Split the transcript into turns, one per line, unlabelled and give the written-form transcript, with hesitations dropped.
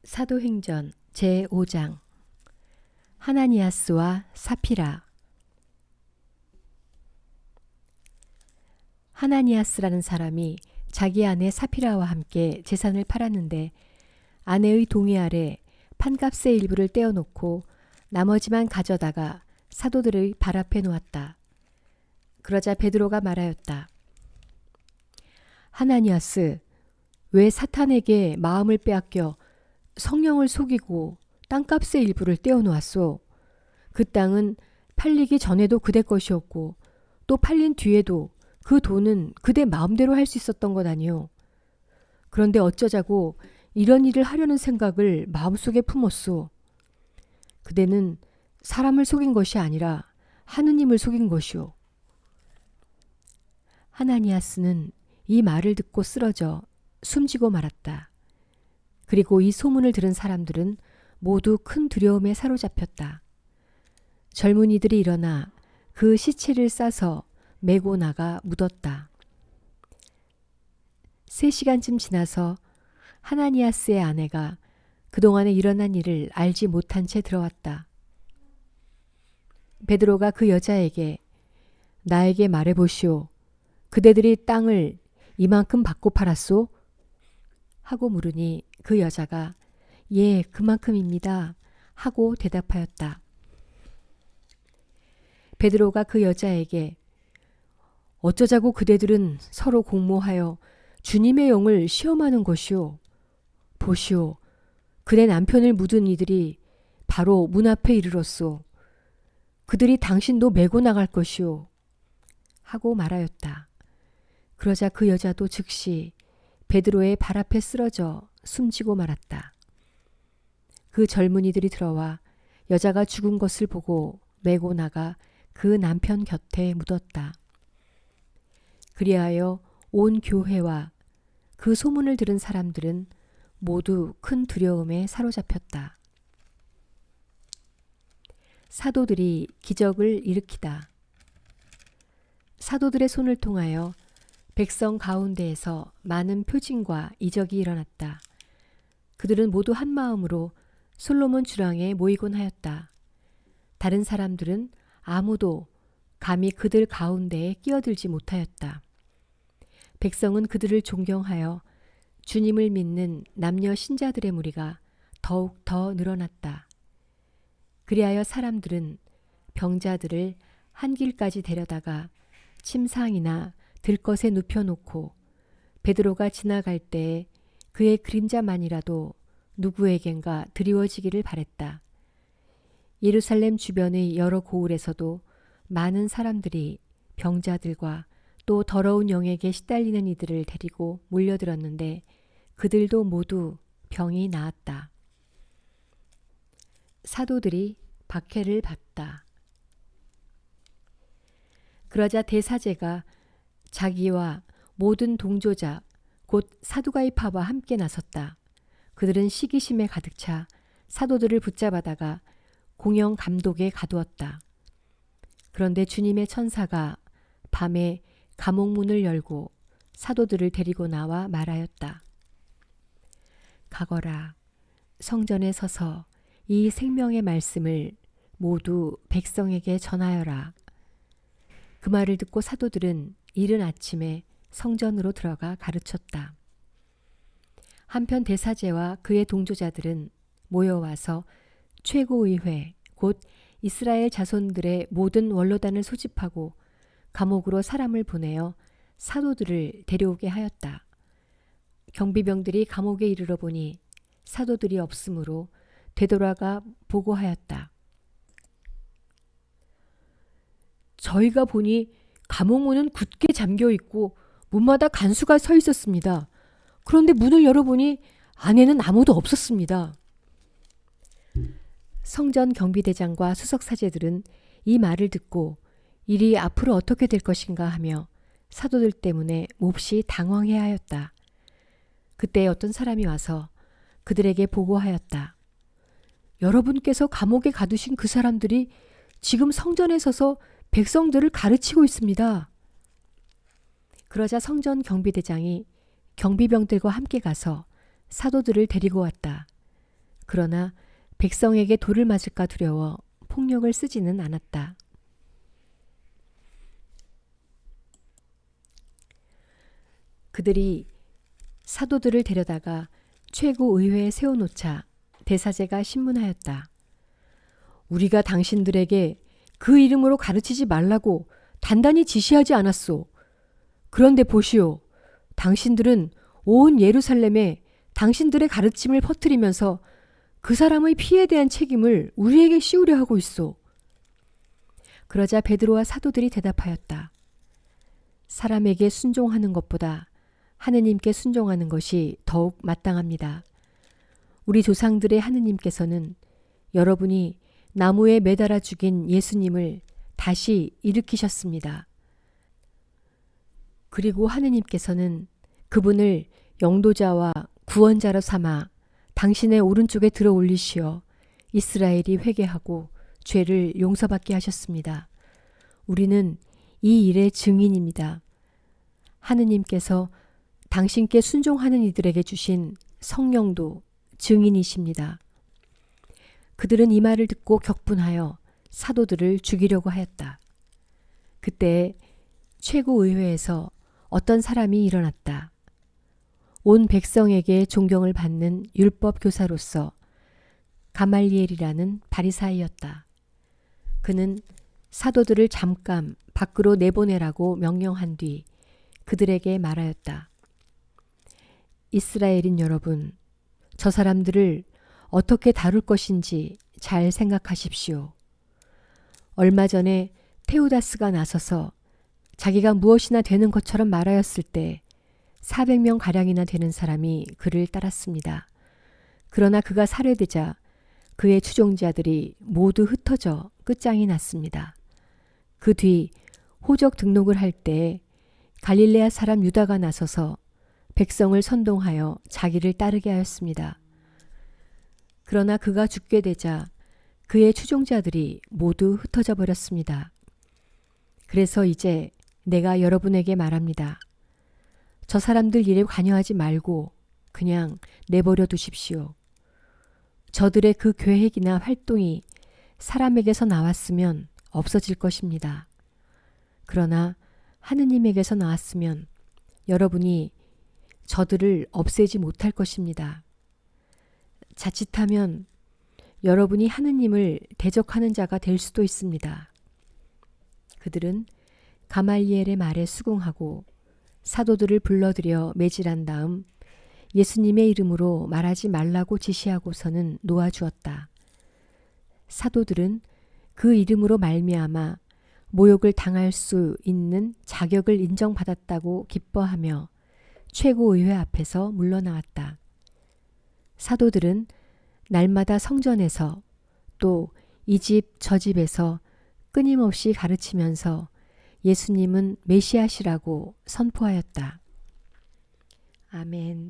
사도행전 제5장 하나니아스와 사피라. 하나니아스라는 사람이 자기 아내 사피라와 함께 재산을 팔았는데 아내의 동의 아래 판값의 일부를 떼어놓고 나머지만 가져다가 사도들의 발 앞에 놓았다. 그러자 베드로가 말하였다. 하나니아스, 왜 사탄에게 마음을 빼앗겨 성령을 속이고 땅값의 일부를 떼어놓았소? 그 땅은 팔리기 전에도 그대 것이었고 또 팔린 뒤에도 그 돈은 그대 마음대로 할 수 있었던 것 아니오. 그런데 어쩌자고 이런 일을 하려는 생각을 마음속에 품었소? 그대는 사람을 속인 것이 아니라 하느님을 속인 것이오. 하나니아스는 이 말을 듣고 쓰러져 숨지고 말았다. 그리고 이 소문을 들은 사람들은 모두 큰 두려움에 사로잡혔다. 젊은이들이 일어나 그 시체를 싸서 메고 나가 묻었다. 3시간쯤 지나서 하나니아스의 아내가 그동안에 일어난 일을 알지 못한 채 들어왔다. 베드로가 그 여자에게 나에게 말해보시오. 그대들이 땅을 이만큼 받고 팔았소? 하고 물으니 그 여자가 예, 그만큼입니다. 하고 대답하였다. 베드로가 그 여자에게 어쩌자고 그대들은 서로 공모하여 주님의 영을 시험하는 것이오. 보시오. 그대 남편을 묻은 이들이 바로 문 앞에 이르렀소. 그들이 당신도 메고 나갈 것이오. 하고 말하였다. 그러자 그 여자도 즉시 베드로의 발 앞에 쓰러져 숨지고 말았다. 그 젊은이들이 들어와 여자가 죽은 것을 보고 메고 나가 그 남편 곁에 묻었다. 그리하여 온 교회와 그 소문을 들은 사람들은 모두 큰 두려움에 사로잡혔다. 사도들이 기적을 일으키다. 사도들의 손을 통하여 백성 가운데에서 많은 표징과 이적이 일어났다. 그들은 모두 한 마음으로 솔로몬 주랑에 모이곤 하였다. 다른 사람들은 아무도 감히 그들 가운데에 끼어들지 못하였다. 백성은 그들을 존경하여 주님을 믿는 남녀 신자들의 무리가 더욱 더 늘어났다. 그리하여 사람들은 병자들을 한 길까지 데려다가 침상이나 들것에 눕혀놓고 베드로가 지나갈 때에 그의 그림자만이라도 누구에겐가 드리워지기를 바랬다. 예루살렘 주변의 여러 고을에서도 많은 사람들이 병자들과 또 더러운 영에게 시달리는 이들을 데리고 몰려들었는데 그들도 모두 병이 나았다. 사도들이 박해를 받다. 그러자 대사제가 자기와 모든 동조자 곧 사두가이파와 함께 나섰다. 그들은 시기심에 가득 차 사도들을 붙잡아다가 공영 감독에 가두었다. 그런데 주님의 천사가 밤에 감옥문을 열고 사도들을 데리고 나와 말하였다. 가거라. 성전에 서서 이 생명의 말씀을 모두 백성에게 전하여라. 그 말을 듣고 사도들은 이른 아침에 성전으로 들어가 가르쳤다. 한편 대사제와 그의 동조자들은 모여와서 최고의회 곧 이스라엘 자손들의 모든 원로단을 소집하고 감옥으로 사람을 보내어 사도들을 데려오게 하였다. 경비병들이 감옥에 이르러 보니 사도들이 없으므로 되돌아가 보고하였다. 저희가 보니 감옥문은 굳게 잠겨 있고 문마다 간수가 서 있었습니다. 그런데 문을 열어보니 안에는 아무도 없었습니다. 성전 경비대장과 수석사제들은 이 말을 듣고 일이 앞으로 어떻게 될 것인가 하며 사도들 때문에 몹시 당황해하였다. 그때 어떤 사람이 와서 그들에게 보고하였다. 여러분께서 감옥에 가두신 그 사람들이 지금 성전에 서서 백성들을 가르치고 있습니다. 그러자 성전 경비대장이 경비병들과 함께 가서 사도들을 데리고 왔다. 그러나 백성에게 돌을 맞을까 두려워 폭력을 쓰지는 않았다. 그들이 사도들을 데려다가 최고의회에 세워놓자 대사제가 신문하였다. 우리가 당신들에게 그 이름으로 가르치지 말라고 단단히 지시하지 않았소. 그런데 보시오. 당신들은 온 예루살렘에 당신들의 가르침을 퍼뜨리면서 그 사람의 피에 대한 책임을 우리에게 씌우려 하고 있소. 그러자 베드로와 사도들이 대답하였다. 사람에게 순종하는 것보다 하느님께 순종하는 것이 더욱 마땅합니다. 우리 조상들의 하느님께서는 여러분이 나무에 매달아 죽인 예수님을 다시 일으키셨습니다. 그리고 하느님께서는 그분을 영도자와 구원자로 삼아 당신의 오른쪽에 들어 올리시어 이스라엘이 회개하고 죄를 용서받게 하셨습니다. 우리는 이 일의 증인입니다. 하느님께서 당신께 순종하는 이들에게 주신 성령도 증인이십니다. 그들은 이 말을 듣고 격분하여 사도들을 죽이려고 하였다. 그때 최고의회에서 어떤 사람이 일어났다. 온 백성에게 존경을 받는 율법 교사로서 가말리엘이라는 바리사이였다. 그는 사도들을 잠깐 밖으로 내보내라고 명령한 뒤 그들에게 말하였다. 이스라엘인 여러분, 저 사람들을 어떻게 다룰 것인지 잘 생각하십시오. 얼마 전에 테우다스가 나서서 자기가 무엇이나 되는 것처럼 말하였을 때 400명 가량이나 되는 사람이 그를 따랐습니다. 그러나 그가 살해되자 그의 추종자들이 모두 흩어져 끝장이 났습니다. 그 뒤 호적 등록을 할 때 갈릴레아 사람 유다가 나서서 백성을 선동하여 자기를 따르게 하였습니다. 그러나 그가 죽게 되자 그의 추종자들이 모두 흩어져 버렸습니다. 그래서 이제 내가 여러분에게 말합니다. 저 사람들 일에 관여하지 말고 그냥 내버려 두십시오. 저들의 그 계획이나 활동이 사람에게서 나왔으면 없어질 것입니다. 그러나 하느님에게서 나왔으면 여러분이 저들을 없애지 못할 것입니다. 자칫하면 여러분이 하느님을 대적하는 자가 될 수도 있습니다. 그들은 가말리엘의 말에 수긍하고 사도들을 불러들여 매질한 다음 예수님의 이름으로 말하지 말라고 지시하고서는 놓아주었다. 사도들은 그 이름으로 말미암아 모욕을 당할 수 있는 자격을 인정받았다고 기뻐하며 최고의회 앞에서 물러나왔다. 사도들은 날마다 성전에서 또 이 집 저 집에서 끊임없이 가르치면서 예수님은 메시아시라고 선포하였다. 아멘.